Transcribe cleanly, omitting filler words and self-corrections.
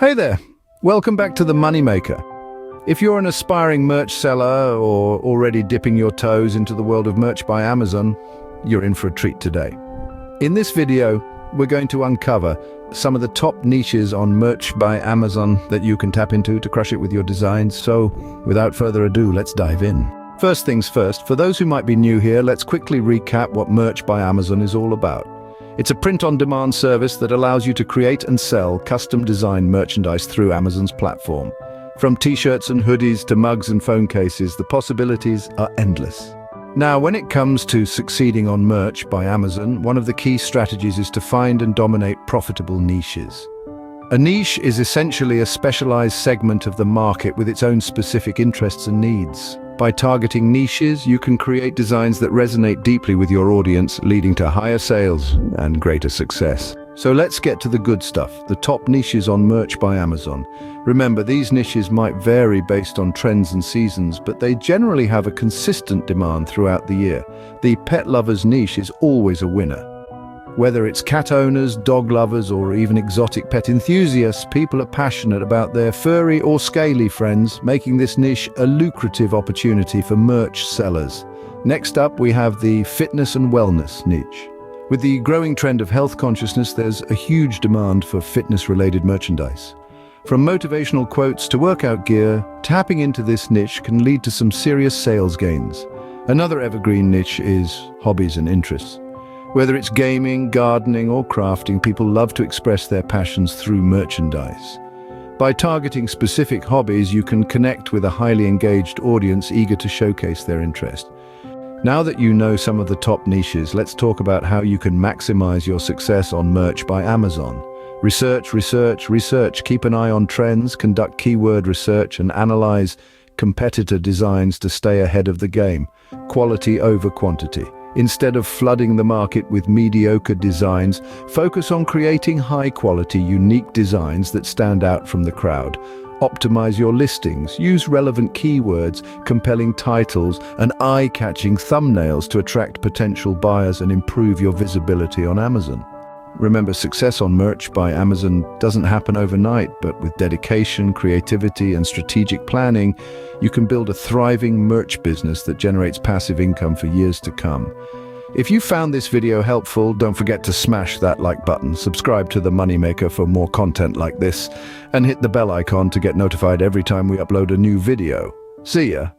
Hey there, welcome back to The Moneymaker. If you're an aspiring merch seller or already dipping your toes into the world of merch by Amazon, you're in for a treat today. In this video, we're going to uncover some of the top niches on merch by Amazon that you can tap into to crush it with your designs. So, without further ado, let's dive in. First things first, for those who might be new here, let's quickly recap what merch by Amazon is all about. It's a print-on-demand service that allows you to create and sell custom-designed merchandise through Amazon's platform. From t-shirts and hoodies to mugs and phone cases, the possibilities are endless. Now, when it comes to succeeding on merch by Amazon, one of the key strategies is to find and dominate profitable niches. A niche is essentially a specialized segment of the market with its own specific interests and needs. By targeting niches, you can create designs that resonate deeply with your audience, leading to higher sales and greater success. So let's get to the good stuff, the top niches on merch by Amazon. Remember, these niches might vary based on trends and seasons, but they generally have a consistent demand throughout the year. The pet lovers niche is always a winner. Whether it's cat owners, dog lovers, or even exotic pet enthusiasts, people are passionate about their furry or scaly friends, making this niche a lucrative opportunity for merch sellers. Next up, we have the fitness and wellness niche. With the growing trend of health consciousness, there's a huge demand for fitness-related merchandise. From motivational quotes to workout gear, tapping into this niche can lead to some serious sales gains. Another evergreen niche is hobbies and interests. Whether it's gaming, gardening, or crafting, people love to express their passions through merchandise. By targeting specific hobbies, you can connect with a highly engaged audience eager to showcase their interest. Now that you know some of the top niches, let's talk about how you can maximize your success on merch by Amazon. Research, research, research. Keep an eye on trends, conduct keyword research, and analyze competitor designs to stay ahead of the game. Quality over quantity. Instead of flooding the market with mediocre designs, focus on creating high-quality, unique designs that stand out from the crowd. Optimize your listings, use relevant keywords, compelling titles, and eye-catching thumbnails to attract potential buyers and improve your visibility on Amazon. Remember, success on merch by Amazon doesn't happen overnight, but with dedication, creativity, and strategic planning, you can build a thriving merch business that generates passive income for years to come. If you found this video helpful, don't forget to smash that like button, subscribe to The Moneymaker for more content like this, and hit the bell icon to get notified every time we upload a new video. See ya!